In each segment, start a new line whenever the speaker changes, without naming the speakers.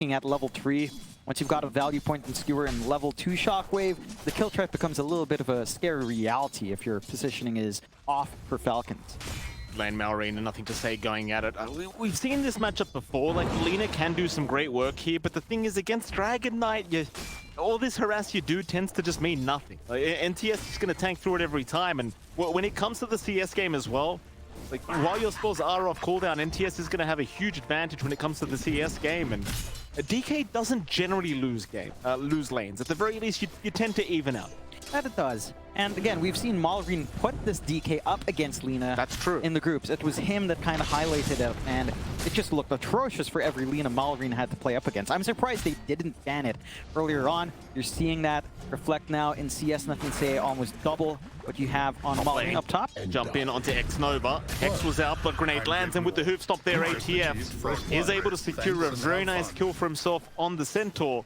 looking at level 3. Once you've got a value point and skewer and level 2 shockwave, the kill threat becomes a little bit of a scary reality if your positioning is off for Falcons.
Lane Malrina, nothing to say going at it. We've seen this matchup before. Like, Lina can do some great work here, but the thing is, against Dragon Knight, all this harass you do tends to just mean nothing. Like, NTS is going to tank through it every time, and when it comes to the CS game as well, like, while your spells are off cooldown, NTS is going to have a huge advantage when it comes to the CS game, and DK doesn't generally lose lanes. At the very least, you tend to even out.
That it does. And again, we've seen Malrine put this DK up against Lina.
That's true.
In the groups. It was him that kind of highlighted it, and it just looked atrocious for every Lina Malrine had to play up against. I'm surprised they didn't ban it earlier on. You're seeing that reflect now in CS. Nothing to say, almost double what you have on Malrine up top.
Jump in onto X-Nova. X was out, but grenade lands, and with the hoof stop there, ATF is able to secure a very nice kill for himself on the Centaur.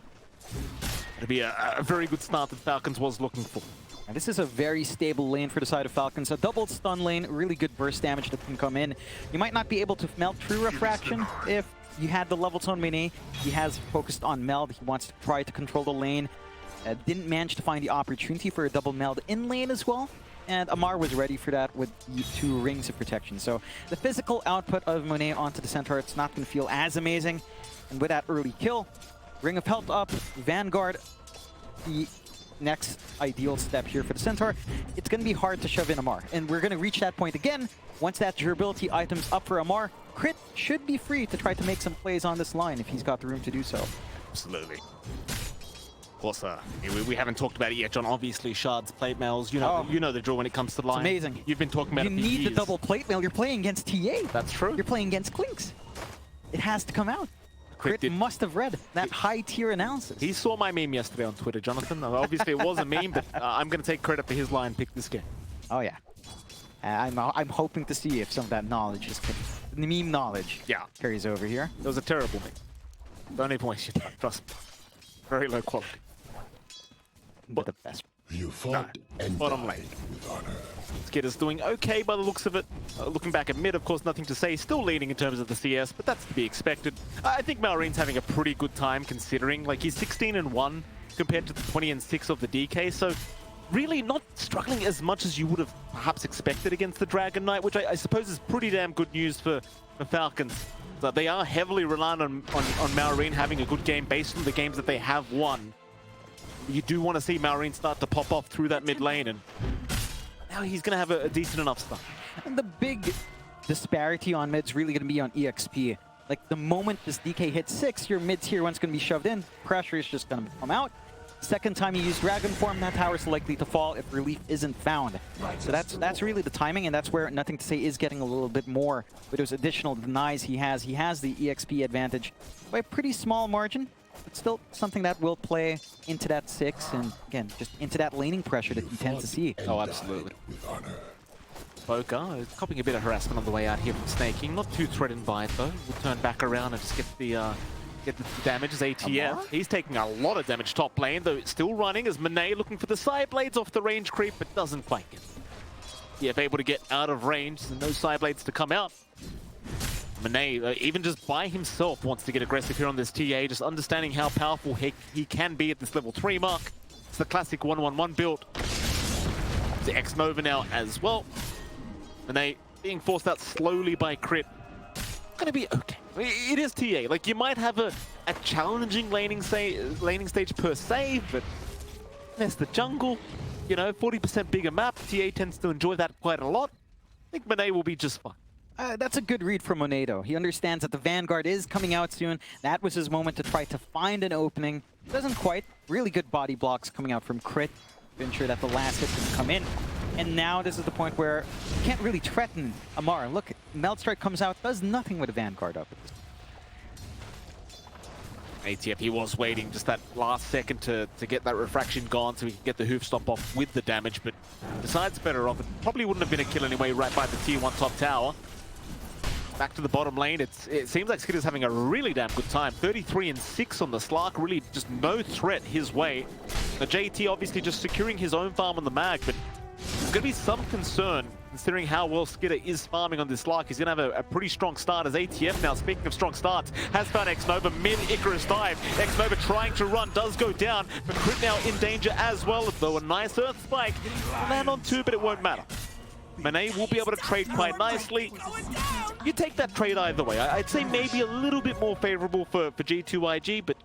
It'll be a very good start that Falcons was looking for.
And this is a very stable lane for the side of Falcons. A double stun lane, really good burst damage that can come in. You might not be able to melt through Refraction if you had the levels on Mene. He has focused on meld. He wants to try to control the lane. Didn't manage to find the opportunity for a double meld in lane as well. And Amar was ready for that with the 2 rings of protection. So the physical output of Monet onto the Centaur, it's not going to feel as amazing. And with that early kill, Ring of Health up, Vanguard, the next ideal step here for the Centaur. It's going to be hard to shove in Amar. And we're going to reach that point again. Once that durability item's up for Amar, Crit should be free to try to make some plays on this line if he's got the room to do so.
Absolutely. Of course, we haven't talked about it yet, John. Obviously, Shard's plate mails, you know the drill when it comes to the line.
It's amazing.
You've been talking about it for years.
You need the double plate mail. You're playing against TA.
That's true.
You're playing against Clinks. It has to come out. Crit must have read that high-tier analysis.
He saw my meme yesterday on Twitter, Jonathan. Obviously, it was a meme, but I'm going to take credit for his line pick this game.
Oh, yeah. I'm hoping to see if some of that knowledge is the meme knowledge carries over here.
It was a terrible meme. Don't even waste your time. Trust me. Very low quality.
But the best.
You fought and
bottom lane.
With honor.
Skitter's doing okay by the looks of it. Looking back at mid, of course, nothing to say. Still leading in terms of the CS, but that's to be expected. I think Malrine's having a pretty good time considering. Like, he's 16-1 compared to the 20-6 of the DK, so really not struggling as much as you would have perhaps expected against the Dragon Knight, which I suppose is pretty damn good news for Falcons. So they are heavily reliant on Malrine having a good game based on the games that they have won. You do want to see Malrine start to pop off through that mid lane, and now he's going to have a decent enough start.
And the big disparity on mid's really going to be on EXP. Like, the moment this DK hits 6, your mid tier one's going to be shoved in. Pressure is just going to come out. Second time you use Dragon Form, that tower's likely to fall if relief isn't found. So that's really the timing, and that's where Nothing to Say is getting a little bit more with those additional denies he has. He has the EXP advantage by a pretty small margin, but still something that will play into that 6, and again, just into that laning pressure that you tend to see.
Oh, absolutely. Boca is copying a bit of harassment on the way out here from sneyking. Not too threatened by it, though. We'll turn back around and just get the damage as ATF. He's taking a lot of damage top lane, though it's still running as Monet looking for the side blades off the range creep, but doesn't quite get it. EF able to get out of range, so no side blades to come out. Monet, even just by himself, wants to get aggressive here on this TA, just understanding how powerful he can be at this level 3 mark. It's the classic 1-1-1 build. The X-Nova now as well. Monet being forced out slowly by Crit. Gonna be okay. It is TA. Like, you might have a challenging laning stage per se, but there's the jungle. You know, 40% bigger map. TA tends to enjoy that quite a lot. I think Monet will be just fine.
That's a good read from Monet, though. He understands that the Vanguard is coming out soon. That was his moment to try to find an opening. Doesn't quite. Really good body blocks coming out from Crit to ensure that the last hit can come in. And now this is the point where you can't really threaten Amar. Look, Meld Strike comes out, does nothing with a Vanguard up.
ATF, he was waiting just that last second to get that refraction gone so he can get the hoof stop off with the damage, but decides better off. It probably wouldn't have been a kill anyway right by the tier 1 top tower. Back to the bottom lane, it seems like Skitter's having a really damn good time. 33-6 on the Slark, really just no threat his way. The JT obviously just securing his own farm on the mag, but going to be some concern considering how well Skiter is farming on this Lark. He's going to have a pretty strong start as ATF now, speaking of strong starts, has found exnova mid Icarus dive. Exnova trying to run, does go down, but Crit now in danger as well, though a nice Earth Spike will land on 2, but it won't matter. Monet will be able to trade quite nicely. You take that trade either way. I'd say maybe a little bit more favorable for G2.IG, but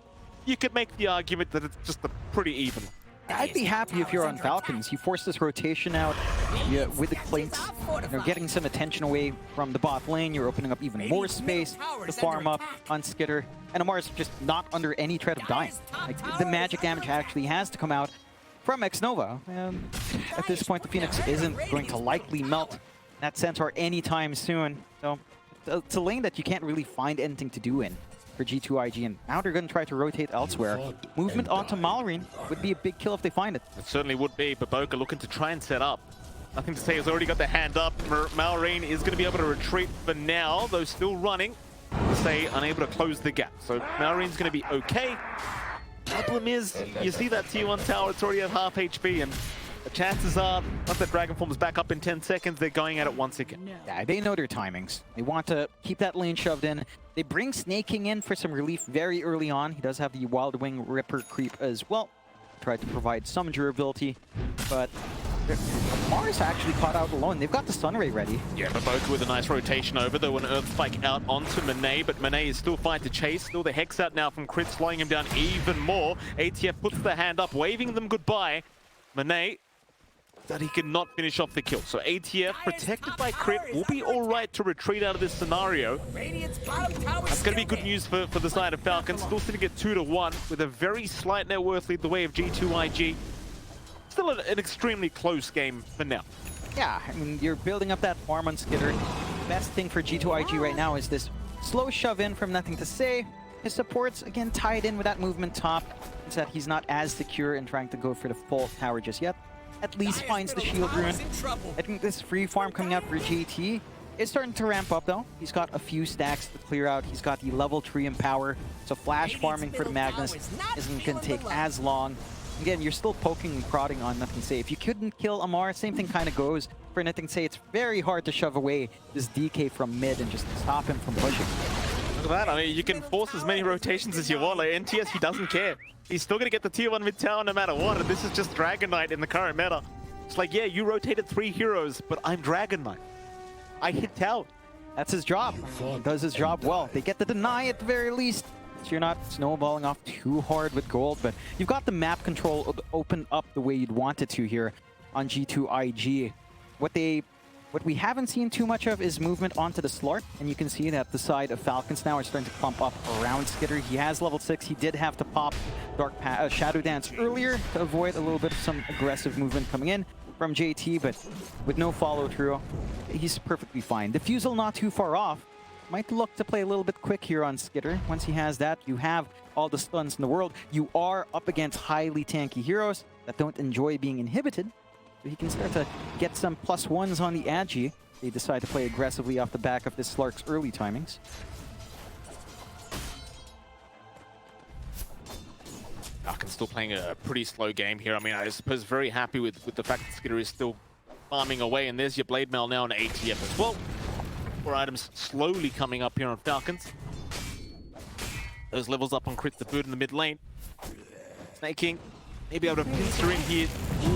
you could make the argument that it's just a pretty even.
I'd be happy if you're on Falcons. You force this rotation out with the Clinks. You're getting some attention away from the bot lane. You're opening up even more space to farm up on Skiter. And Amar's just not under any threat of dying. Like, the magic damage actually has to come out from exnova. And at this point, the Phoenix isn't going to likely melt that Centaur anytime soon. So it's a lane that you can't really find anything to do in for G2.IG, and now they're going to try to rotate elsewhere. Movement onto Malrine would be a big kill if they find it.
It certainly would be, but Boca looking to try and set up. Nothing to say, has already got the hand up. Malrine is going to be able to retreat for now, though still running. To say unable to close the gap. So Malrine's going to be okay. Problem is, you see that tier 1 tower, it's already at half HP, and the chances are, once that Dragon Form is back up in 10 seconds, they're going at it once again.
Yeah, they know their timings. They want to keep that lane shoved in. They bring sneyking in for some relief very early on. He does have the Wild Wing Ripper creep as well. Tried to provide some durability, but Mars actually caught out alone. They've got the Sunray ready.
Yeah, Baboka with a nice rotation over, though an Earth Spike out onto Monet, but Monet is still fine to chase. Still the Hex out now from Crit, slowing him down even more. ATF puts the hand up, waving them goodbye. Monet, that he cannot finish off the kill. So ATF, protected by Crit, will be all right to retreat out of this scenario. That's going to be good news for the side of Falcons. Still sitting at 2-1 with a very slight net worth lead the way of G2.IG. Still an extremely close game for now.
Yeah, I mean, you're building up that farm on Skiter. Best thing for G2.IG right now is this slow shove in from Nothing to Say. His supports, again, tied in with that movement top. It's that he's not as secure in trying to go for the full tower just yet. At least finds the shield rune. I think this free farm coming out for GT is starting to ramp up, though. He's got a few stacks to clear out. He's got the level 3 Empower, so flash farming for the Magnus isn't going to take as long. Again, you're still poking and prodding on Nothing to Say. If you couldn't kill Amar, same thing kind of goes for Nothing to Say. It's very hard to shove away this DK from mid and just stop him from pushing.
Look at that. I mean, you can force as many rotations as you want. Like, NTS, he doesn't care. He's still going to get the tier 1 mid tower no matter what, and this is just Dragon Knight in the current meta. It's like, yeah, you rotated 3 heroes, but I'm Dragon Knight. I hit tower.
That's his job. He does his job well. They get the deny at the very least, so you're not snowballing off too hard with gold, but you've got the map control open up the way you'd want it to here on G2.IG. What we haven't seen too much of is movement onto the Slark, and you can see that the side of Falcons now are starting to clump up around Skiter. He has level 6. He did have to pop Shadow Dance earlier to avoid a little bit of some aggressive movement coming in from JT, but with no follow-through, he's perfectly fine. Diffusal not too far off. Might look to play a little bit quick here on Skiter. Once he has that, you have all the stuns in the world. You are up against highly tanky heroes that don't enjoy being inhibited. So he can start to get some +1s on the Agi. They decide to play aggressively off the back of this Slark's early timings.
Falcon's still playing a pretty slow game here. I mean, I suppose very happy with the fact that Skiter is still farming away, and there's your Blade Mail now on ATF as well. 4 items slowly coming up here on Falcons. Those levels up on Crit the Bird in the mid lane. sneyking, maybe able to pincer in here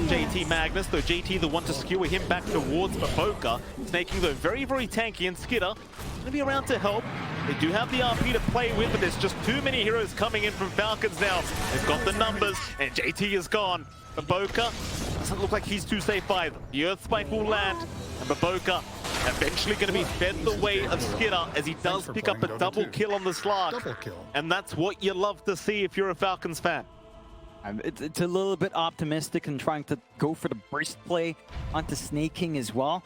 JT Magnus, though JT the one to skewer him back towards Baboka. sneyking though very, very tanky, and Skiter gonna be around to help. They do have the RP to play with, but there's just too many heroes coming in from Falcons now. They've got the numbers, and JT is gone. Baboka doesn't look like he's too safe either. The Earth Spike will land, and Baboka eventually going to be fed the way of Skiter as he does pick up a double kill on the Slark. And that's what you love to see if you're a Falcons fan.
It's a little bit optimistic and trying to go for the burst play onto sneyking as well.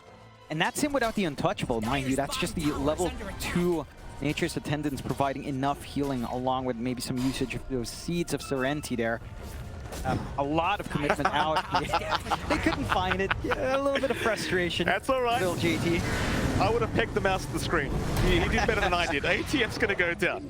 And that's him without the untouchable, mind you. That's just the level 2 Nature's Attendants providing enough healing, along with maybe some usage of those Seeds of Serenity there. A lot of commitment out. They couldn't find it. Yeah, a little bit of frustration.
That's all right.
Little JT.
I would have pegged the mouse at the screen. He did better than I did. ATF's going to go down.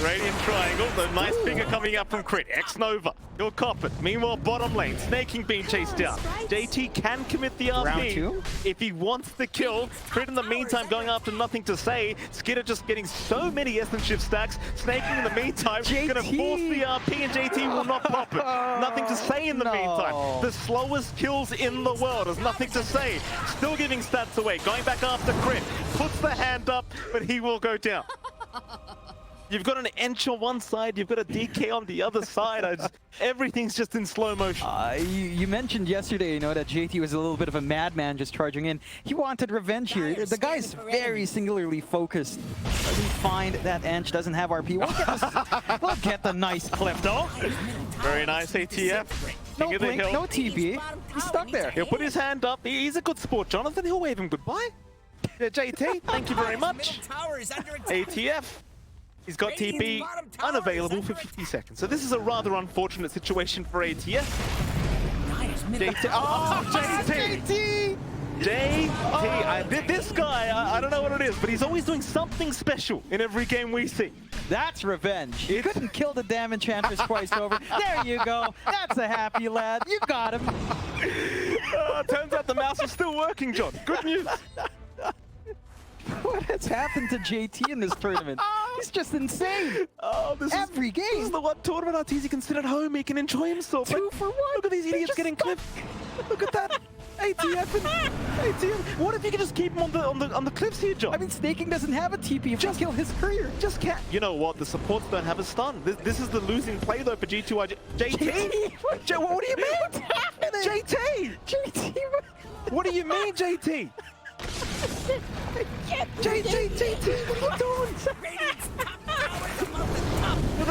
Radiant triangle, the nice finger coming up from Crit. X-Nova, he'll cop it. Meanwhile, bottom lane, sneyking being chased down. JT can commit the RP if he wants the kill. Crit in the meantime going after nothing to say. Skiter just getting so many essence shift stacks. Sneyking in the meantime, gonna force the RP and JT will not pop it. Nothing to say in the meantime. The slowest kills in the world, there's nothing to say. Still giving stats away, going back after Crit. Puts the hand up, but he will go down. You've got an Ench on one side, you've got a DK on the other side. Everything's just in slow motion.
You mentioned yesterday, that JT was a little bit of a madman just charging in. He wanted revenge here. The guy's very singularly focused. Doesn't find that Ench, doesn't have RP. We'll get the nice clip though.
Very nice ATF.
No blink, no TP. He's stuck there.
He'll put his hand up. He's a good sport, Jonathan. He'll wave him goodbye. JT, thank you very much. ATF. He's got TP unavailable for 50 seconds. So this is a rather unfortunate situation for ATF. JT. Oh, JT! JT! This guy, I don't know what it is, but he's always doing something special in every game we see.
That's revenge. He couldn't kill the damn enchanters twice over. There you go. That's a happy lad. You got him.
Turns out the mouse is still working, John. Good news.
What has happened to JT in this tournament? He's just insane. Every game.
This is the one tournament Arteezy can sit at home. He can enjoy himself.
2 for 1.
Look at these idiots getting clipped. Look at that. ATF and ATF. What if you can just keep him on the cliffs here, John?
I mean, sneyking doesn't have a TP. Just kill his career.
Just can't. You know what? The supports don't have a stun. This is the losing play though for G2.IG. JT. What do you mean?
What's happening?
JT.
JT.
What do you mean, JT? JT, what are you doing?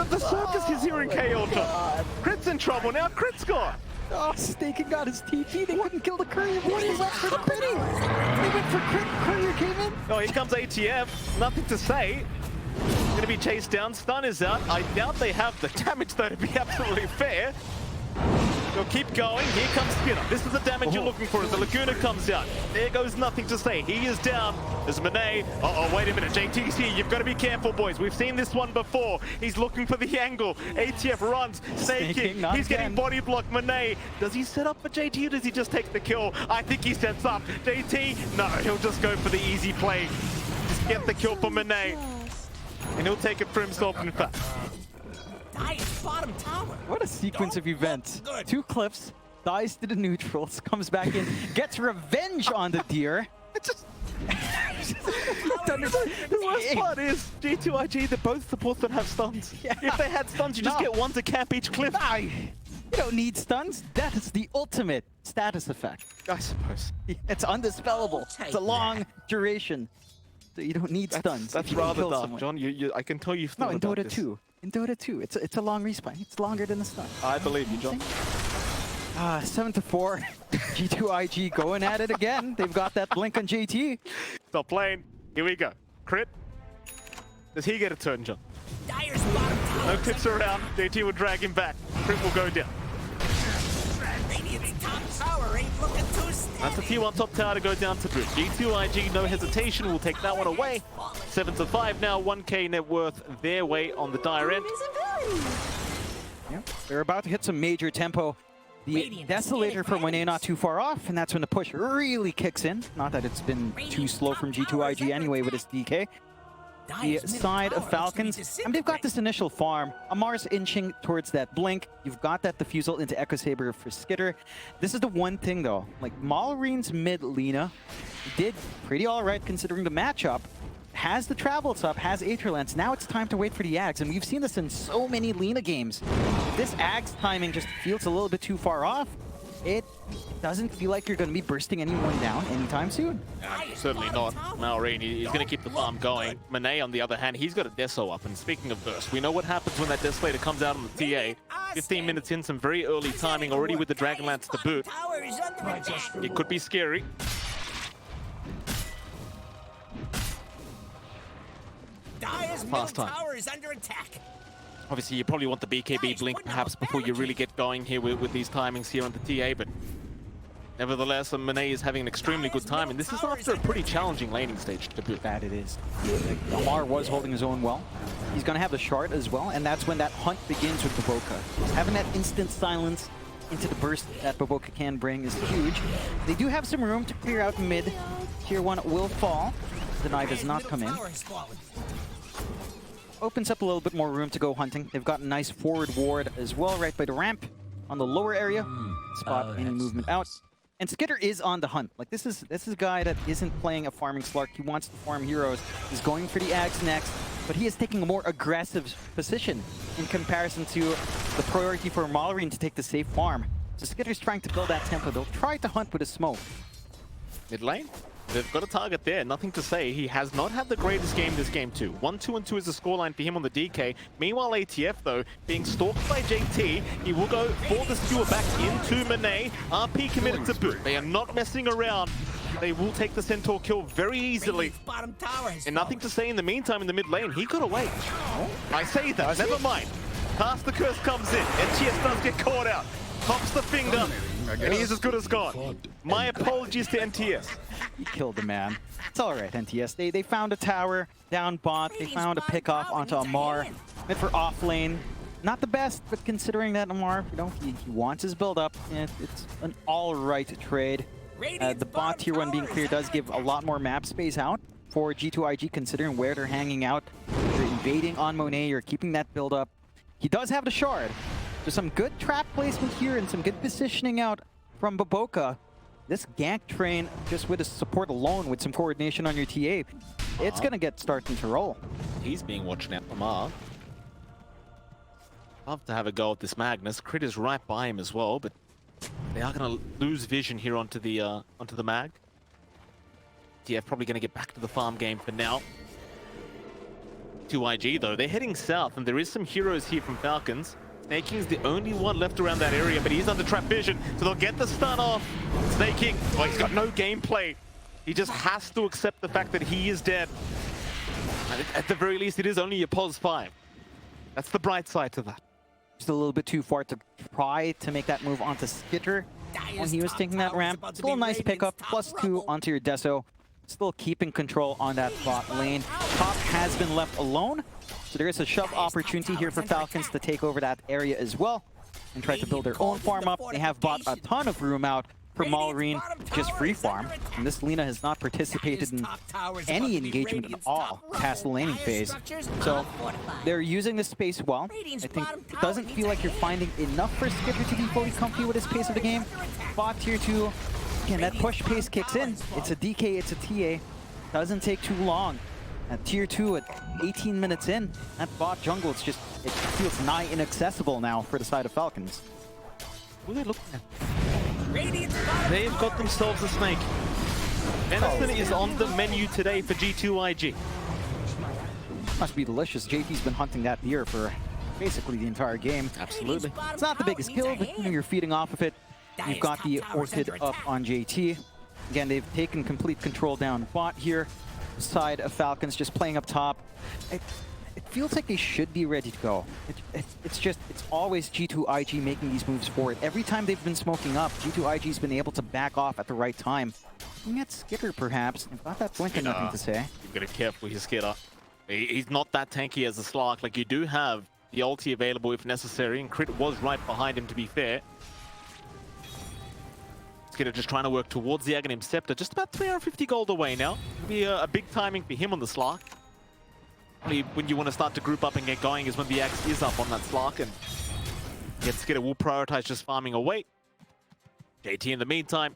The circus is here in KO, John. Crit's in trouble now. Crit's gone.
Oh, sneyking got his TP. They couldn't kill the courier. What is that for the critting? They went for crit. Courier came in.
Oh, here comes ATF. Nothing to say. Gonna be chased down. Stun is out. I doubt they have the damage though, to be absolutely fair. They'll keep going. Here comes Skinner. This is the damage you're looking for as the Laguna comes out. There goes nothing to say. He is down. There's Monet. Uh-oh, wait a minute. JT's here. You've got to be careful, boys. We've seen this one before. He's looking for the angle. ATF runs. sneyking. He's getting body blocked. Monet. Does he set up for JT or does he just take the kill? I think he sets up. JT, no, he'll just go for the easy play. Just get the kill for Monet. And he'll take it for himself, in fact.
Bottom tower.
What a sequence of events. 2 cliffs, dies to the neutrals, comes back in, gets revenge on the deer.
The worst part is G2.IG, that both supports don't have stuns.
Yeah.
If they had stuns, you just get one to cap each cliff.
You don't need stuns. That is the ultimate status effect.
I suppose.
It's undispellable. It's a long duration. So you don't need stuns.
That's rather dark, John. I can tell you've thought about
in Dota
this.
2. In Dota 2, it's a long respawn. It's longer than the stun.
I believe you, John.
7-4. G2.IG going at it again. They've got that blink on JT.
Stop playing. Here we go. Crit. Does he get a turn, John? No clips around. JT will drag him back. Crit will go down. That's the T1 top tower to go down to Brit. G2.IG, no hesitation, will take that one away. 7-5 now, 1k net worth their way on the dire end.
Yeah, they're about to hit some major tempo. The Desolator from Monet not too far off, and that's when the push really kicks in. Not that it's been too slow from G2.IG anyway with his DK. The side of Falcons, and they've got this initial farm. Amar's inching towards that blink. You've got that diffusal into Echo Saber for Skiter. This is the one thing though, like Malreen's mid Lina did pretty alright considering the matchup. Has the travels up, has Aetherlance. Now it's time to wait for the Ags, and we've seen this in so many Lina games. If this Ags timing just feels a little bit too far off, it doesn't feel like you're going to be bursting anyone down anytime soon.
Certainly not. Malreen, he's going to keep the farm going. Monet, on the other hand, he's got a Deso up. And speaking of burst, we know what happens when that Desolator comes out on the TA. 15 minutes in, some very early timing already with the Dragonlance to boot. It could be scary. Past time. Obviously, you probably want the BKB blink perhaps before you really get going here with these timings here on the TA, but Nevertheless, Monet is having an extremely good time, and this is after a pretty challenging laning stage to boot.
That it is. Amar was holding his own well. He's going to have the shard as well, and that's when that hunt begins with Baboka. Having that instant silence into the burst that Baboka can bring is huge. They do have some room to clear out mid. Tier 1 will fall. Deny does not come in. Opens up a little bit more room to go hunting. They've got a nice forward ward as well right by the ramp on the lower area. Spot any movement out. And Skiter is on the hunt. Like this is a guy that isn't playing a farming Slark. He wants to farm heroes. He's going for the Ags next, but he is taking a more aggressive position in comparison to the priority for Mallory to take the safe farm. So Skitter's trying to build that tempo. They'll try to hunt with a smoke.
Mid lane, they've got a target there, nothing to say. He has not had the greatest game this game too. 1-2-2 is the scoreline for him on the DK. Meanwhile, ATF though, being stalked by JT, he will go for the skewer back into Monet. RP committed to boot. They are not messing around. They will take the Centaur kill very easily. And nothing to say in the meantime in the mid lane. He got away. I say that, never mind. Cast the Curse comes in, and TS does get caught out. Pops the finger, and he is as good as gone. My apologies to NTS.
You killed the man. It's all right, NTS. They found a tower down bot. They found a pickoff onto Amar. Meant for off lane. Not the best, but considering that Amar, you know, he wants his build up, it's an all right trade. The bot tier 1 being clear does give a lot more map space out for G2.IG, considering where they're hanging out. You're invading on Monet. You're keeping that build up. He does have the shard. There's some good trap placement here and some good positioning out from Baboka. This gank train, just with his support alone, with some coordination on your TA, it's going to get starting to roll.
He's being watched out from Amar. Love to have a go at this Magnus. Crit is right by him as well, but they are going to lose vision here onto the Mag. TF probably going to get back to the farm game for now. 2IG though, they're heading south, and there is some heroes here from Falcons. sneyking is the only one left around that area, but he's under trap vision, so they'll get the stun off. sneyking, well, he's got no gameplay. He just has to accept the fact that he is dead. At the very least, it is only a pos 5. That's the bright side to that.
Just a little bit too far to try to make that move onto Skiter when he was taking that ramp. Still a nice pickup, +2 onto your Deso. Still keeping control on that bot lane. Top has been left alone, so there is a shove opportunity here for Falcons to take over that area as well and try to build their own farm up. They have bought a ton of room out for Malrine to just free farm, and this Lina has not participated in any engagement at all past the laning phase. So they're using this space well. I think it doesn't feel like you're finding enough for Skiter to be fully comfy with his pace of the game. Bot tier 2, again, that push pace kicks in. It's a DK, it's a TA. Doesn't take too long. At tier 2 at 18 minutes in, that bot jungle, it feels nigh inaccessible now for the side of Falcons.
Who are they looking at? They've got themselves a snake. Venison is on the menu today for G2IG.
Must be delicious. JT's been hunting that deer for basically the entire game.
Absolutely.
It's not the biggest kill, but you're feeding off of it. You've got the Orchid up on JT. Again, they've taken complete control down bot here. Side of Falcons just playing up top. It feels like they should be ready to go. It's always G2IG making these moves forward. Every time they've been smoking up, G2IG's been able to back off at the right time. Looking at Skiter, perhaps. They've got that blink and nothing to say.
You've got to be careful with your Skiter. He's not that tanky as a Slark. Like, you do have the ulti available if necessary, and Crit was right behind him, to be fair. Skiter just trying to work towards the Aghanim Scepter. Just about 350 gold away now. It'll be a big timing for him on the Slark. When you want to start to group up and get going is when the axe is up on that Slark, and yet Skiter will prioritize just farming away. JT in the meantime,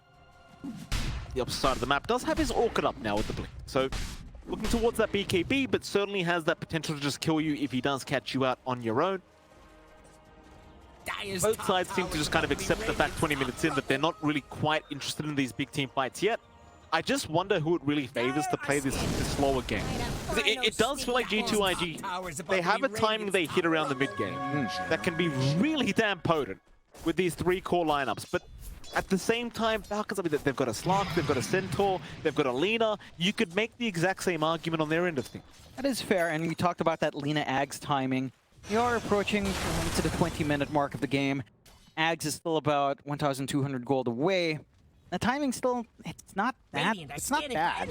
the opposite side of the map, does have his Orchid up now with the blink. So looking towards that BKB, but certainly has that potential to just kill you if he does catch you out on your own. Both sides seem to just kind of accept the fact 20 minutes in that they're not really quite interested in these big team fights yet. I just wonder who it really favors to play this slower game. It does feel like G2IG, they have a timing they hit around the mid-game that can be really damn potent with these 3 core lineups. But at the same time, Falcons, I mean, they've got a Slark, they've got a Centaur, they've got a Lina. You could make the exact same argument on their end of things.
That is fair, and we talked about that Lina Ags timing. You are approaching to the 20-minute mark of the game. Ags is still about 1,200 gold away. The timing still, it's not bad. It's not bad.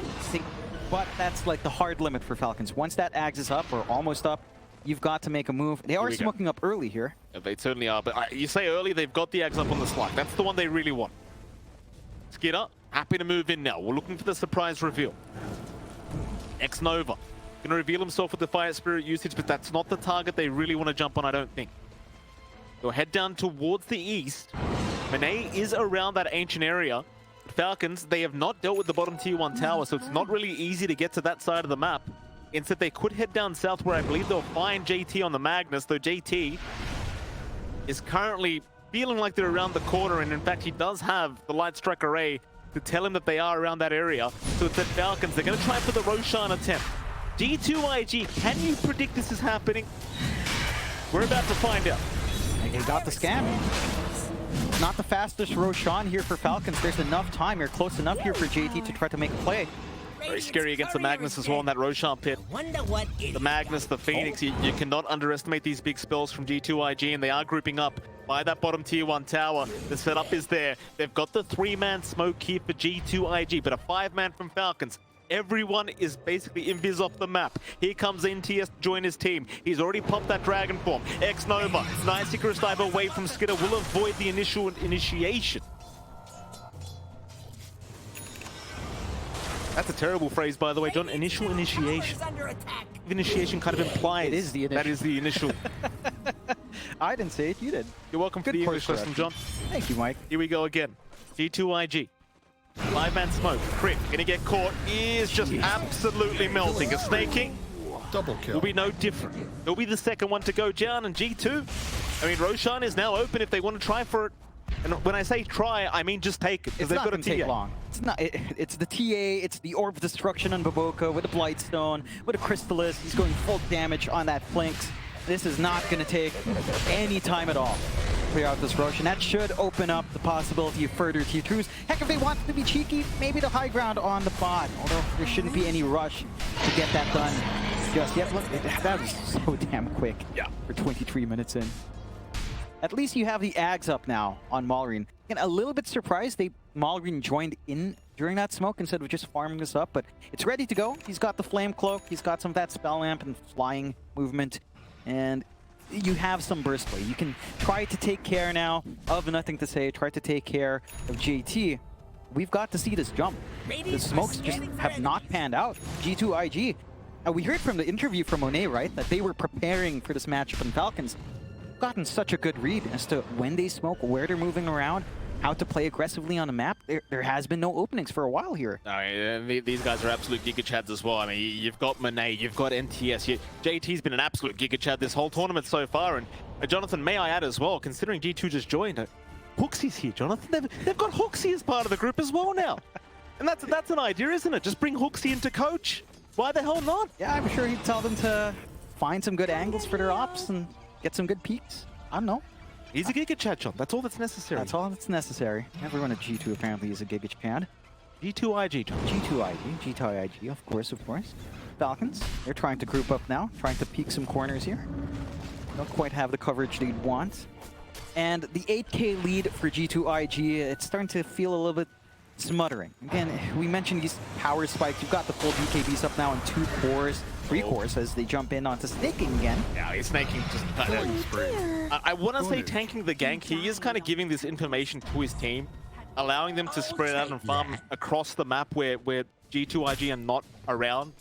But that's like the hard limit for Falcons. Once that Ags is up or almost up, you've got to make a move. They are smoking up early here.
Yeah, they certainly are. But you say early, they've got the Ags up on the slide. That's the one they really want. Skiter, happy to move in now. We're looking for the surprise reveal. Nova gonna reveal himself with the Fire Spirit usage, but that's not the target they really want to jump on, I don't think. They'll head down towards the east. Monet is around that ancient area. Falcons, they have not dealt with the bottom tier 1 tower, so it's not really easy to get to that side of the map. Instead, they could head down south, where I believe they'll find JT on the Magnus, though JT is currently feeling like they're around the corner, and in fact, he does have the Light Strike Array to tell him that they are around that area. So it's the Falcons. They're going to try for the Roshan attempt. G2.IG, can you predict this is happening? We're about to find out.
They got the scam. Not the fastest Roshan here for Falcons. There's enough time here, close enough here for JT to try to make a play.
Very scary against the Magnus as well in that Roshan pit. The Magnus, the Phoenix, you cannot underestimate these big spells from G2.IG, and they are grouping up by that bottom tier 1 tower. The setup is there. They've got the 3-man smoke here for G2.IG, but a 5-man from Falcons. Everyone is basically invis off the map. Here comes NTS to join his team. He's already popped that dragon form. Nova, nice Icarus dive away from Skiter, will avoid the initial initiation. That's a terrible phrase, by the way, John. Initial initiation. Initiation kind of implies
it is the initial.
That is the initial.
I didn't say it, you did.
You're welcome for the English lesson, John.
Thank you, Mike.
Here we go again. G2.IG. 5-man smoke. Crit. Gonna get caught. Is just absolutely melting. A sneyking
double kill
will be no different. He'll be the second one to go down, and G2. I mean, Roshan is now open if they want to try for it. And when I say try, I mean just take it.
It's
they've
not
got a
going to take long. It's not. It's the TA. It's the Orb of Destruction on Baboka with a Blightstone, with a Crystallis. He's going full damage on that flanks. This is not going to take any time at all to clear out this Roshan. That should open up the possibility of further tier 2s. Heck, if they want to be cheeky, maybe the high ground on the bot. Although there shouldn't be any rush to get that done just yet. Look, that was so damn quick.
Yeah.
For 23 minutes in. At least you have the Ags up now on Malrine. And a little bit surprised Malrine joined in during that smoke instead of just farming this up, but it's ready to go. He's got the Flame Cloak, he's got some of that Spell Lamp and flying movement, and you have some burst play. You can try to take care now of Nothing to Say, try to take care of JT. We've got to see this jump. The smokes just have not panned out. G2.IG. We heard from the interview from Monet, right, that they were preparing for this matchup in Falcons. Gotten such a good read as to when they smoke, where they're moving around, how to play aggressively on the map. There has been no openings for a while here.
These guys are absolute Giga Chads as well. I mean, you've got Monet, you've got NTS. JT's been an absolute Giga Chad this whole tournament so far. And Jonathan, may I add as well, considering G2 just joined, Hooksy's here, Jonathan. They've got Hooksy as part of the group as well now. And that's an idea, isn't it? Just bring Hooksy into coach. Why the hell not?
Yeah, I'm sure he'd tell them to find some good angles for their ops and get some good peaks. I don't know.
He's a Giga Chad, John. That's all that's necessary.
That's all that's necessary. Everyone at G2 apparently is a Giga Chad.
G2.IG, John.
G2.IG, of course. Falcons, they're trying to group up now, trying to peek some corners here. Don't quite have the coverage they'd want. And the 8K lead for G2.IG, it's starting to feel a little bit smuttering. Again, we mentioned these power spikes. You've got the full BKBs up now in 2 cores, 3 cores as they jump in onto sneyking again.
Yeah, he's sneyking just kind of. I want to say tanking the gank. He is kind of giving this information to his team, allowing them to spread out and farm across the map where G2.IG are not around.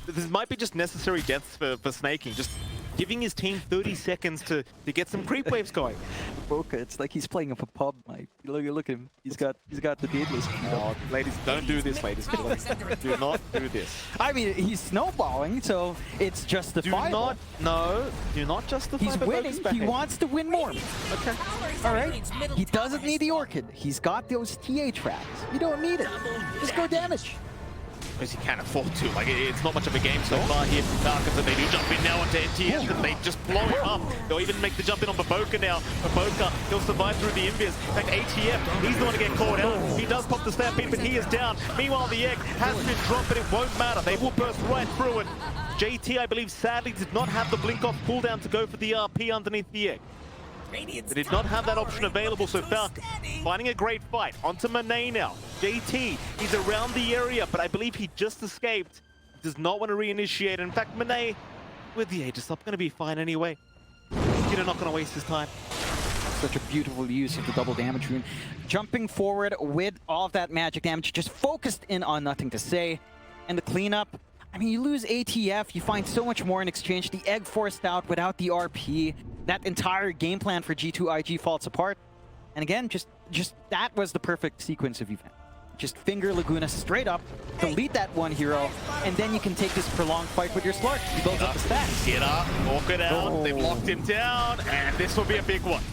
This might be just necessary deaths for sneyking. Just giving his team 30 seconds to get some creep waves going.
Boca, it's like he's playing up a pub, Mike. Look at him. He's got the daedalus.
Oh, ladies, don't do this, ladies. Do not do this.
I mean, he's snowballing, so it's justifiable.
Do not justify.
He's winning. He wants to win more.
Okay.
All right. He doesn't need the Orchid. He's got those TA tracks. You don't need it. Just go damage.
Because he can't afford to. Like, it's not much of a game so far here from Falcons, and they do jump in now onto NTS, and they just blow him up. They'll even make the jump in on Baboka now. Baboka, he'll survive through the invis. In fact, ATF, he's the one to get caught out. He does pop the stampede, but he is down. Meanwhile, the egg has been dropped, but it won't matter. They will burst right through it. JT, I believe, sadly did not have the blink off cooldown to go for the RP underneath the egg.
Radiant's
They did not have that option
towering
available, so
too
Falcons
steady.
finding a great fight. Onto Monet now. JT, he's around the area, but I believe he just escaped. Does not want to reinitiate. In fact, Monet, with the Aegis up, going to be fine anyway. You're not going to waste his time.
Such a beautiful use of the double damage rune. Jumping forward with all of that magic damage, just focused in on Nothing to Say. And the cleanup, I mean, you lose ATF, you find so much more in exchange. The egg forced out without the RP. That entire game plan for G2.IG falls apart. And again, just that was the perfect sequence of events. Just finger Laguna straight up, delete that one hero, and then you can take this prolonged fight with your Slark. He builds up the stacks.
Get up, walk it out.
Oh.
They've locked him down, and this will be a big one.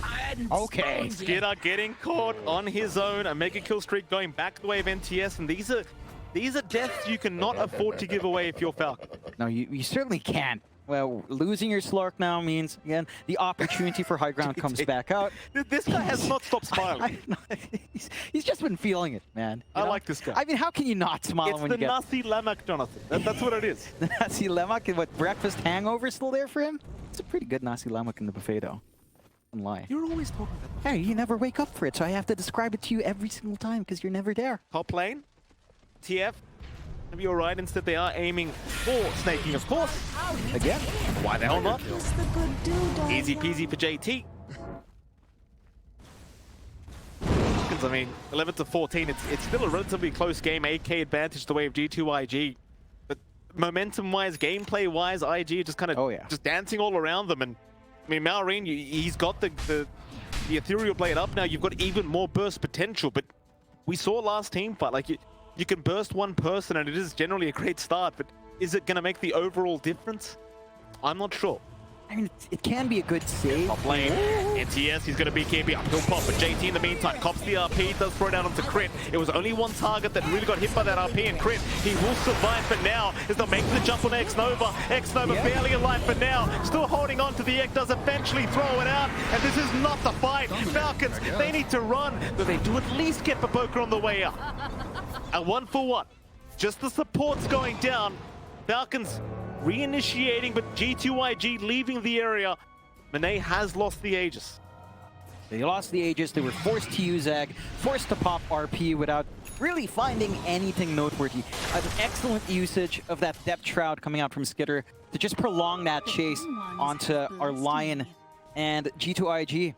Okay.
Skiter getting caught on his own, a mega kill streak going back the way of NTS, and these are deaths you cannot afford to give away if you're Falcon.
No, you certainly can't. Well, losing your Slark now means, again, the opportunity for high ground comes back out.
This guy has not stopped smiling.
He's just been feeling it, man. You
I
know?
like this guy.
I mean, how can you not smile
It's
when
the
you get
Nasi Lemak, Jonathan. That's what it is.
the Nasi Lemak? And what, breakfast hangover still there for him? It's a pretty good Nasi Lemak in the buffet, though. I don't lie.
You're always talking about that.
Hey, you never wake up for it, so I have to describe it to you every single time because you're never there.
Top lane, TF. Maybe you're right. Instead, they are aiming for sneyking, of course.
Again?
Why the hell not?
It's the good dude.
Easy peasy for JT. I mean, 11 to 14, it's still a relatively close game. AK advantage the way of G2IG. But momentum-wise, gameplay-wise, IG just kind of just dancing all around them. And I mean, Malrine, he's got the ethereal blade up now. You've got even more burst potential. But we saw last team fight, like you can burst one person and it is generally a great start. But is it going to make the overall difference? I'm not sure.
I mean, it can be a good save.
Top lane, NTS, he's going to be KB uphill pop, but JT in the meantime cops the RP, does throw down onto Crit. It was only one target that really got hit by that RP, and Crit, he will survive for now. Is not making the jump on Exnova. Exnova barely alive for now, still holding on to the egg, does eventually throw it out, and this is not the fight. Falcons, they need to run, but they do at least get Baboka on the way up. A 1-for-1, just the supports going down. Falcons reinitiating, but G2IG leaving the area. Monet has lost the Aegis.
They lost the Aegis, they were forced to use Egg, forced to pop RP without really finding anything noteworthy. An excellent usage of that Depth Shroud coming out from Skiter to just prolong that chase onto our Lion. And G2IG,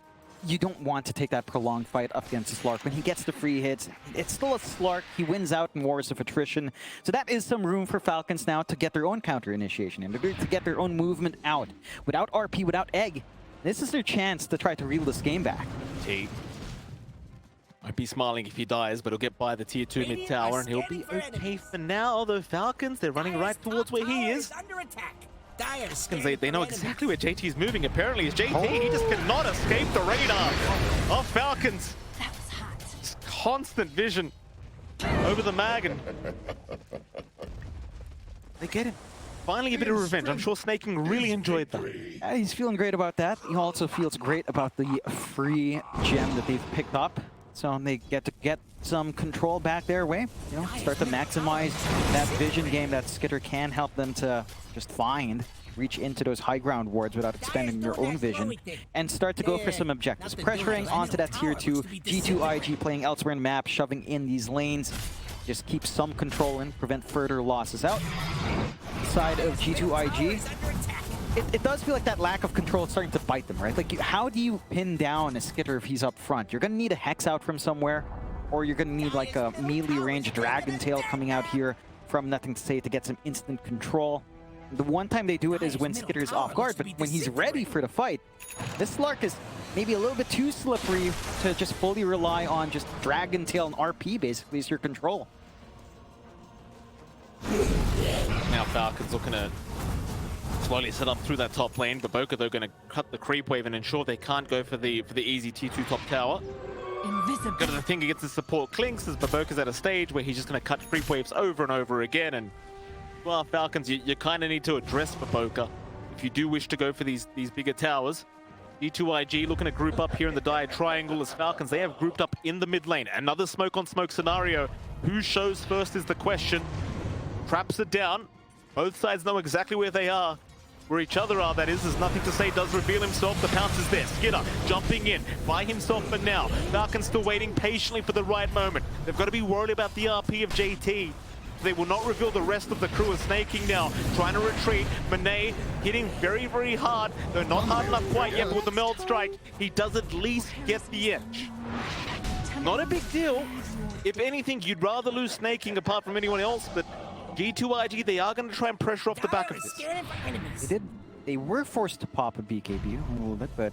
you don't want to take that prolonged fight up against a Slark. When he gets the free hits, it's still a Slark. He wins out in wars of attrition. So that is some room for Falcons now to get their own counter initiation and to get their own movement out. Without RP, without Egg, this is their chance to try to reel this game back.
T might be smiling if he dies, but he'll get by the tier 2 mid tower and he'll be okay for now. Although Falcons, they're running right towards where he is.
Under attack.
They know exactly where JT's moving, apparently. Is JT, he just cannot escape the radar of Falcons.
That was hot.
Just constant vision over the mag, and they get him. Finally a bit of revenge. I'm sure sneyking really enjoyed that.
Yeah, he's feeling great about that. He also feels great about the free gem that they've picked up. So they get to get some control back their way. You know, start to maximize that vision game that Skiter can help them to just reach into those high ground wards without expending your own vision, and start to go for some objectives. Pressuring onto that tier 2, G2IG playing elsewhere in the map, shoving in these lanes. Just keep some control in, prevent further losses out. Side of G2IG, it does feel like that lack of control is starting to bite them, right? Like, how do you pin down a Skiter if he's up front? You're going to need a Hex out from somewhere, or you're going to need like a melee range Dragon Tail coming out here from Nothing to Say to get some instant control. The one time they do it is when Skitter's off guard, but when he's ready for the fight, this Slark is maybe a little bit too slippery to just fully rely on just Dragon Tail and RP basically as your control.
Now Falcons looking to slowly set up through that top lane. Baboka, though, going to cut the creep wave and ensure they can't go for the easy T2 top tower.
Invisible.
Got to think against the support Clinks as Baboka's at a stage where he's just going to cut creep waves over and over again. And well, Falcons, you kind of need to address Baboka if you do wish to go for these bigger towers. G2IG looking to group up here in the dire triangle as Falcons. They have grouped up in the mid lane. Another smoke on smoke scenario. Who shows first is the question. Traps are down. Both sides know exactly where they are. where each other are, that is. There's nothing to say, does reveal himself. The pounce is there. Skiter jumping in by himself for now. Falcons still waiting patiently for the right moment. They've got to be worried about the RP of JT. They will not reveal the rest of the crew. Is sneyking now, trying to retreat. Monet hitting very, very hard. Though not hard enough quite yet, but with the meld strike, he does at least get the edge. Not a big deal. If anything, you'd rather lose sneyking apart from anyone else, but G2.IG, they are going to try and pressure off the back of this.
They were forced to pop a BKB a little bit, but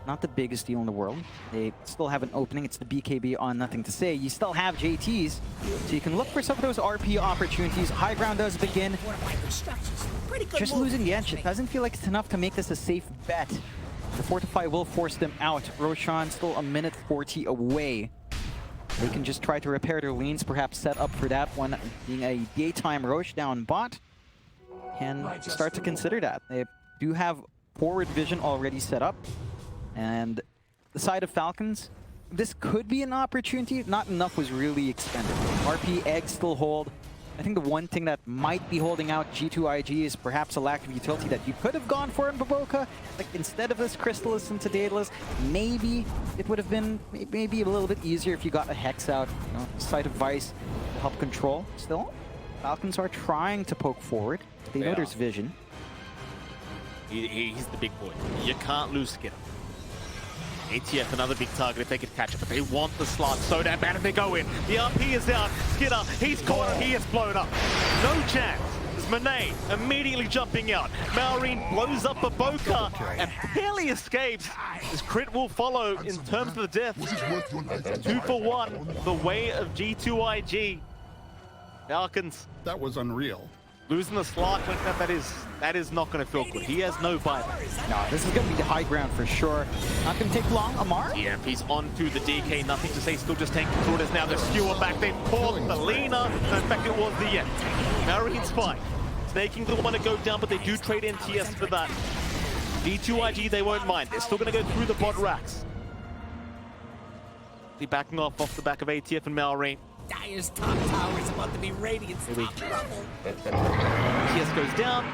not the biggest deal in the world. They still have an opening. It's the BKB on nothing to say. You still have JTs, so you can look for some of those RP opportunities. High ground does begin. Just losing the edge, it doesn't feel like it's enough to make this a safe bet. The Fortify will force them out. Roshan still a minute 40 away. They can just try to repair their lanes, perhaps set up for that one, being a daytime Rosh down bot. Can start to consider that. They do have forward vision already set up. And the side of Falcons, this could be an opportunity. Not enough was really expended. RP, eggs still hold. I think the one thing that might be holding out G2.IG is perhaps a lack of utility that you could have gone for in Baboka. Like, instead of this Crystallis into Daedalus, maybe it would have been maybe a little bit easier if you got a Hex out, you know, Sight of Vice to help control. Still, Falcons are trying to poke forward. They know there's vision.
He's the big boy. You can't lose Skiter. ATF, another big target if they could catch it, but they want the slot so damn bad if they go in. The RP is out. Skiter, he's caught and he is blown up. No chance. There's Monet immediately jumping out. Maureen blows up Baboka and barely escapes. His crit will follow in terms of the death. 2 for 1, the way of G2.IG. Falcons.
That was unreal.
Losing the slot like that is not going to feel good. He has no buyback.
No, this is going to be the high ground for sure. Not going to take long. Amar?
Yeah, he's on to the DK. Nothing to say. Still just taking control. There's now the skewer back. They've caught the Lena. In fact, it was the end. Maureen's fine. sneyking the one to go down, but they do trade NTS for that. G2.IG, they won't mind. They're still going to go through the bot racks. They're backing off the back of ATF and Maureen.
Dire's top tower is about to be Radiant's top level.
TS goes down.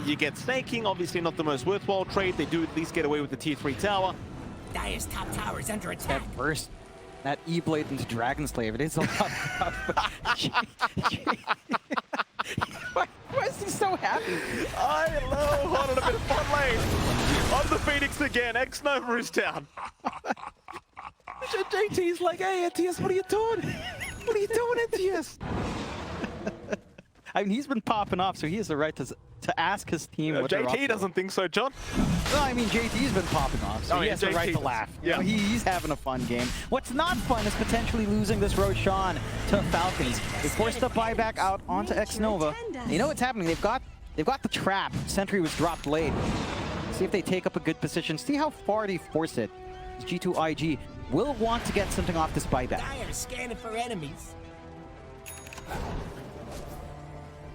You get sneyking, obviously not the most worthwhile trade. They do at least get away with the tier 3 tower.
Dire's top tower is under attack.
That burst, that E-Blade into Dragon Slayer, it is a lot why is he so happy?
I love on a bit of fun lane. On the Phoenix again, X-Nova is down. JT's like, hey, NTS, what are you doing? What are you doing, NTS?
I mean, he's been popping off, so he has the right to ask his team what they're up
JT
to.
doesn't think so, John.
No, I mean, JT's been popping off, so he has the right to laugh.
Yeah.
You know, he's having a fun game. What's not fun is potentially losing this Roshan to Falcons. They forced the buyback out onto X-Nova. You know what's happening? They've got the trap. Sentry was dropped late. See if they take up a good position. See how far they force it. G2.IG will want to get something off this buyback.
Dire's scanning for enemies.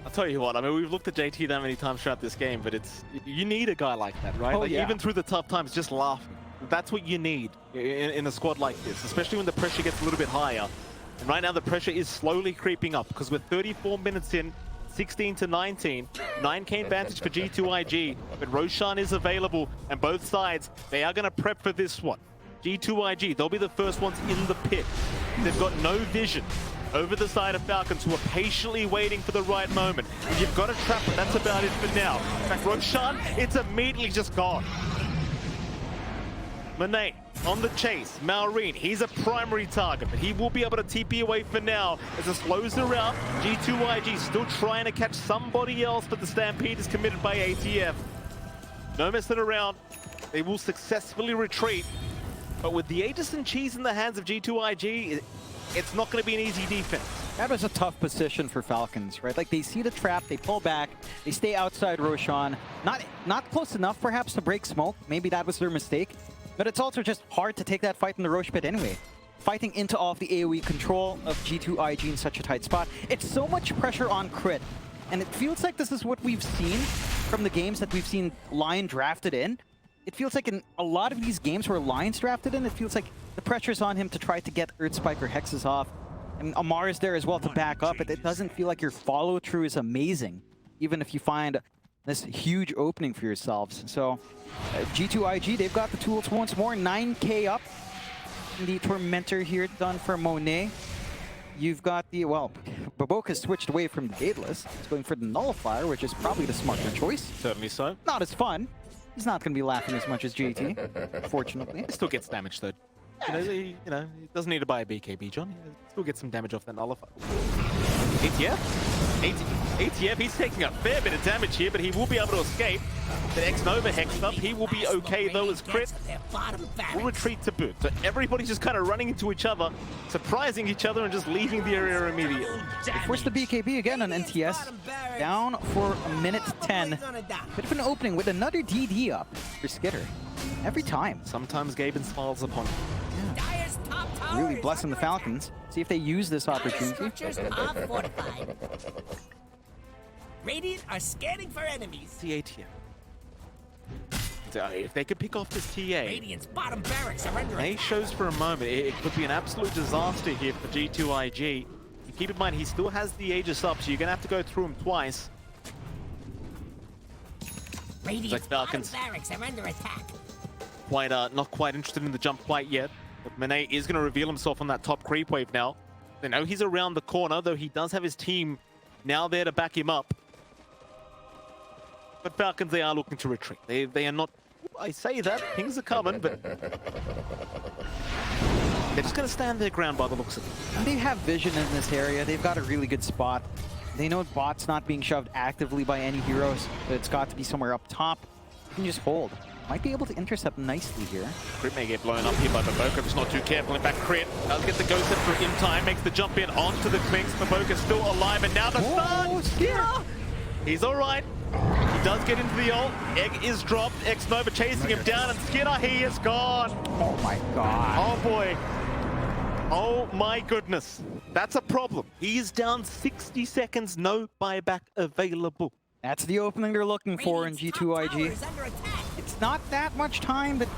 I'll tell you what, I mean, we've looked at JT that many times throughout this game, but you need a guy like that, right?
Oh,
like,
yeah.
even through the tough times, just laughing. That's what you need in a squad like this, especially when the pressure gets a little bit higher. And right now, the pressure is slowly creeping up, because we're 34 minutes in, 16 to 19, 9k advantage for G2.IG, but Roshan is available, and both sides, they are going to prep for this one. G2.IG, they'll be the first ones in the pit. They've got no vision over the side of Falcons, who are patiently waiting for the right moment. You've got to trap it, that's about it for now. In fact, Roshan, it's immediately just gone. Monet on the chase. Maureen, he's a primary target, but he will be able to TP away for now as it slows her out. G2.IG still trying to catch somebody else, but the Stampede is committed by ATF. No messing around. They will successfully retreat. But with the Aegis and Cheese in the hands of G2.IG, it's not going to be an easy defense.
That was a tough position for Falcons, right? Like, they see the trap, they pull back, they stay outside Roshan. Not close enough, perhaps, to break smoke. Maybe that was their mistake. But it's also just hard to take that fight in the Rosh pit anyway. Fighting into all of the AoE control of G2.IG in such a tight spot. It's so much pressure on crit. And it feels like this is what we've seen from the games that we've seen Lion drafted in. It feels like in a lot of these games where Lion's drafted in, it feels like the pressure's on him to try to get Earthspike or Hexes off. I mean, Amar is there as well to back up, but it doesn't feel like your follow-through is amazing. Even if you find this huge opening for yourselves. So G2.IG, they've got the tools once more. 9k up. The Tormentor here done for Monet. You've got the, well, Baboka's switched away from the Daedalus. He's going for the Nullifier, which is probably the smarter choice.
Certainly so.
Not as fun. He's not going to be laughing as much as JT, fortunately.
He still gets damage though. He doesn't need to buy a BKB, John. He still gets some damage off that Nullifier. ATF? ATF, he's taking a fair bit of damage here, but he will be able to escape. The X-Nova hexed up. He will be okay though as crit. Will retreat to boot. So everybody's just kind of running into each other, surprising each other, and just leaving the area immediately.
Force the BKB again on NTS. Down for a minute 10. Bit of an opening with another DD up for Skitter. Every time.
Sometimes Gaben smiles upon him.
Really blessing the Falcons. See if they use this opportunity.
Radiant are scanning for enemies.
The ATM. So if they could pick off this TA,
Radiant's bottom barracks are under
he
attack.
shows for a moment. It could be an absolute disaster here for G2.IG. And keep in mind, he still has the Aegis up, so you're going to have to go through him twice.
Radiant's
Falcons.
bottom barracks are under attack.
Not quite interested in the jump quite yet. But Monet is going to reveal himself on that top creep wave now. They know he's around the corner, though he does have his team now there to back him up. But Falcons, they are looking to retreat. They are not... I say that, things are coming, but... They're just going to stand their ground by the looks of it.
And they have vision in this area. They've got a really good spot. They know bot's not being shoved actively by any heroes, but it's got to be somewhere up top. You can just hold. Might be able to intercept nicely here.
Crit may get blown up here by Baboka if it's not too careful. In fact, Crit does get the ghost hit in time, makes the jump in onto the Klinks. Baboka's still alive, and now the stun!
Skitter!
He's alright. He does get into the ult. Egg is dropped. X-Nova chasing him down, and Skitter, he is gone!
Oh my god.
Oh boy. Oh my goodness. That's a problem. He is down 60 seconds, no buyback available.
That's the opening they're looking for in
Radiant's top tower
G2.IG.
is under attack.
It's not that much time, but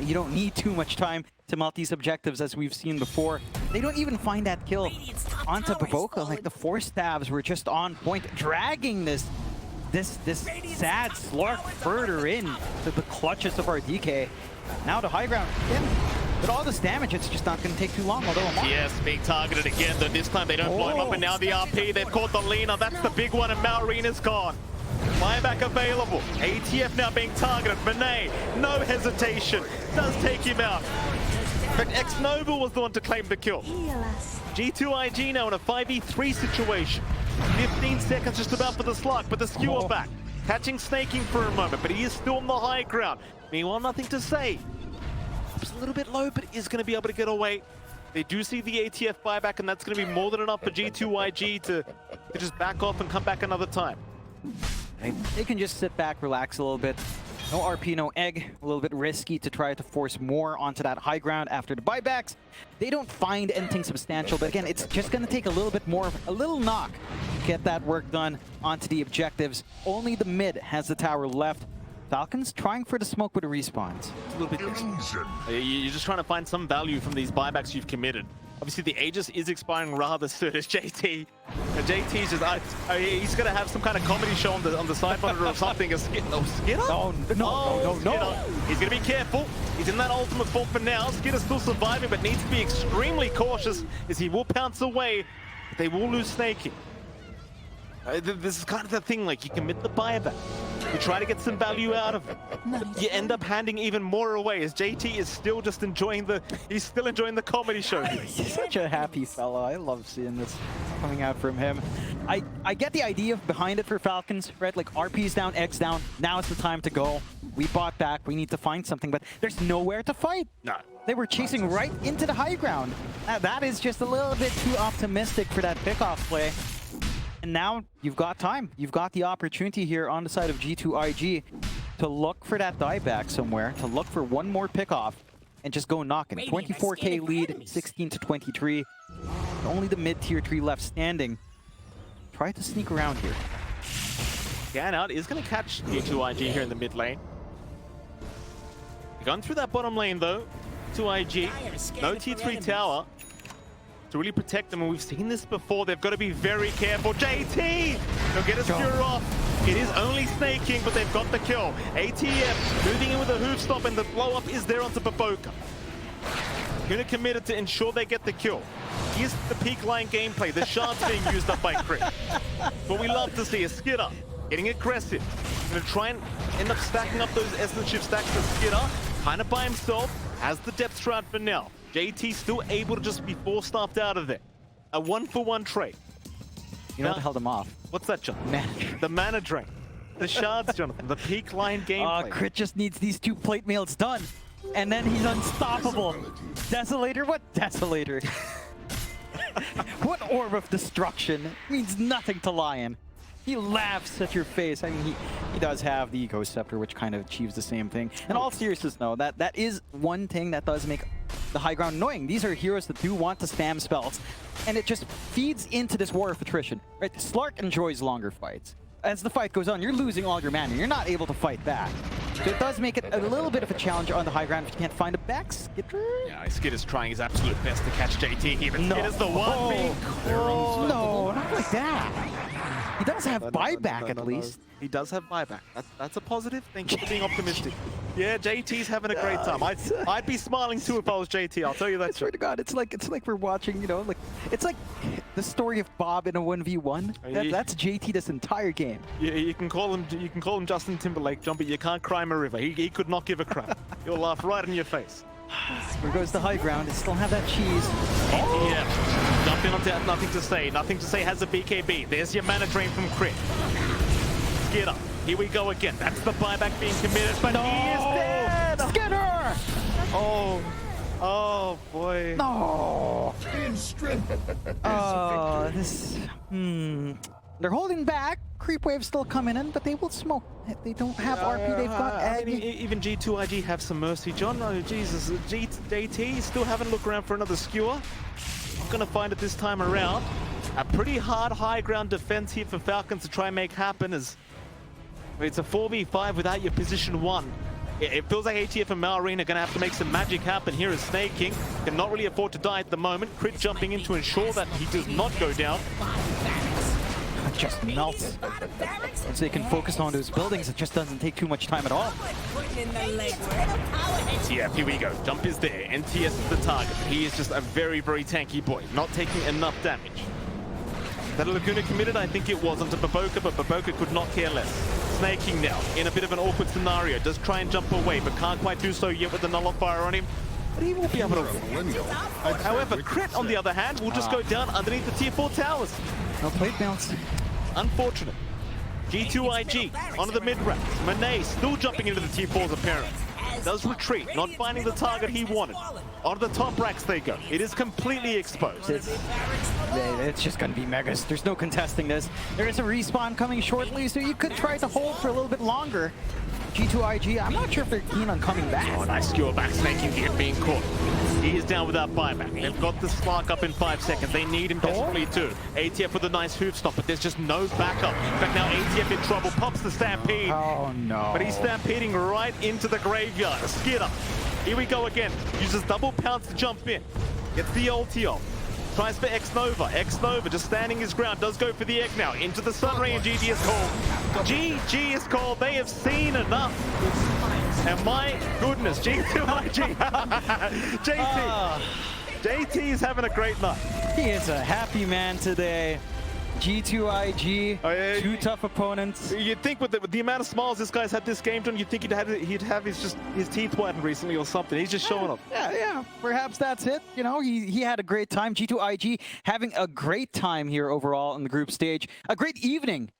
you don't need too much time to melt these objectives, as we've seen before. They don't even find that kill
Radiant's top
onto
tower is
Baboka.
falling.
Like the force stabs were just on point, dragging this sad Slark further in to the clutches of our DK. Now to high ground again. With all this damage, it's just not going to take too long, although
Yes, being targeted again, though this time they don't blow him up, and now the RP, they've caught the Lina, that's the big one, and Malrina's gone. Buyback available. ATF now being targeted. Monet, no hesitation, does take him out. But X-Nova was the one to claim the kill.
Heal us.
G2.IG now in a 5v3 situation. 15 seconds just about for the slug, but the skewer back. Catching sneyking for a moment, but he is still on the high ground. Meanwhile, nothing to say. It's a little bit low, but is going to be able to get away. They do see the ATF buyback, and that's going to be more than enough for G2.IG to just back off and come back another time.
they can just sit back, relax a little bit. No RP, no egg. A little bit risky to try to force more onto that high ground after the buybacks. They don't find anything substantial, but again, it's just going to take a little bit more, a little knock to get that work done onto the objectives. Only the mid has the tower left. Falcons trying for the smoke with the respawns.
A little bit You're just trying to find some value from these buybacks you've committed. Obviously, the Aegis is expiring rather soon as JT. JT's just, he's going to have some kind of comedy show on the side monitor or something. Skitter?
No.
He's going to be careful. He's in that ultimate form for now. Skitter's still surviving, but needs to be extremely cautious as he will pounce away. They will lose sneyking. This is kind of the thing, like, you commit the buyback. You try to get some value out of it. You end up handing even more away as JT is still just enjoying the comedy show.
He's such a happy fella. I love seeing this coming out from him. I get the idea behind it for Falcons, right? Like, RP's down, X down. Now is the time to go. We bought back. We need to find something, but there's nowhere to fight.
No.
They were chasing right into the high ground. That is just a little bit too optimistic for that pickoff play. And now you've got time. You've got the opportunity here on the side of G2.IG to look for that dieback somewhere, to look for one more pickoff and just go knocking. 24k lead, 16 to 23. Only the mid tier 3 left standing. Try to sneak around here.
Scan out is going to catch G2.IG here in the mid lane. They're going through that bottom lane though. G2.IG, no T3 tower to really protect them, and we've seen this before. They've got to be very careful. JT! They'll get a skewer off. It is only sneyking, but they've got the kill. ATF moving in with a hoof stop, and the blow up is there onto Baboka. Kuna committed to ensure they get the kill. Here's the peak line gameplay. The shards being used up by Crit. What we love to see is Skiter getting aggressive. Gonna try and end up stacking up those essence shift stacks for Skiter. Kind of by himself. Has the depth shroud for now. JT still able to just be force-staffed out of there. A 1-for-1 trade.
You know what held him off?
What's that, John?
Mana.
The mana drain. The shards, Jonathan. The peak line gameplay.
Crit just needs these 2 plate mails done. And then he's unstoppable. Desolator? What Desolator? What orb of destruction? Means nothing to Lion. He laughs at your face. I mean, he does have the Eco Scepter, which kind of achieves the same thing. In all seriousness, though, that is one thing that does make the high ground annoying. These are heroes that do want to spam spells, and it just feeds into this war of attrition. Right? Slark enjoys longer fights. As the fight goes on, you're losing all your mana. You're not able to fight back. So it does make it a little bit of a challenge on the high ground if you can't find a back Skiter.
Yeah, Skitter's trying his absolute best to catch JT here, but Skitter's the one being...
Oh, no, not like that. He does have buyback at least.
He does have buyback. That's a positive. Thank you for being optimistic. Yeah, JT's having a great time. I'd be smiling too if I was JT. I'll tell you that.
I swear to God, it's like we're watching, you know, like it's like the story of Bob in a 1v1. That's JT this entire game.
You can call him Justin Timberlake, John, but you can't cry him a river. He could not give a crap. He'll laugh right in your face.
Where goes the high ground? It still have that cheese.
Oh. Yeah. Jumping onto that, nothing to say. Nothing to say has a BKB. There's your mana drain from Crit. Skiter. Here we go again. That's the buyback being committed, but he is dead!
Skiter!
Oh boy.
No! Oh, this... They're holding back. Creep wave's still coming in, but they will smoke. They don't have RP, they've got
I mean, even G2.IG have some mercy, John. Oh, Jesus. JT still haven't looked around for another skewer. Not gonna find it this time around. A pretty hard high ground defense here for Falcons to try and make happen as it's a 4v5 without your position 1. It feels like ATF and Malrine are going to have to make some magic happen here as sneyking. Cannot really afford to die at the moment. Crit jumping in to ensure that he does not go down.
Just melts. Once they can focus on those buildings, it just doesn't take too much time at all.
Yeah, here we go. Jump is there. NTS is the target. He is just a very, very tanky boy. Not taking enough damage. That Laguna committed, I think it was onto Baboka, but Baboka could not care less. Sneyking now, in a bit of an awkward scenario. Does try and jump away, but can't quite do so yet with the nullifier on him. But he will be able to... However, Crit, on the other hand, will just go down underneath the tier 4 towers.
No plate bounce.
Unfortunate. G2.IG onto the mid-ranks. Monet still jumping into the tier 4s apparently. Does retreat, not finding the target he wanted. Onto the top racks they go. It is completely exposed.
It's just going to be Megas. There's no contesting this. There is a respawn coming shortly, so you could try to hold for a little bit longer. G2.IG, I'm not sure if they're keen on coming back.
Oh, nice skewer back, sneyking here, being caught. He is down without buyback. They've got the Slark up in 5 seconds. They need him desperately too. ATF with a nice hoof stop, but there's just no backup. In fact, now ATF in trouble, pops the Stampede.
Oh no.
But he's stampeding right into the graveyard. Skiter. Here we go again. Uses double pounds to jump in. Gets the ulti off. Tries for X-Nova. X-Nova just standing his ground. Does go for the egg now. Into the Sun Ray and GG is called. GG is called. They have seen enough. And my goodness, G2.IG. JT is having a great night.
He is a happy man today. G2.IG, 2 tough opponents.
You'd think with the amount of smiles this guy's had this game, John, you'd think he'd have his teeth whitened recently or something. He's just showing up.
Yeah. Perhaps that's it. You know, he had a great time. G2.IG having a great time here overall in the group stage. A great evening.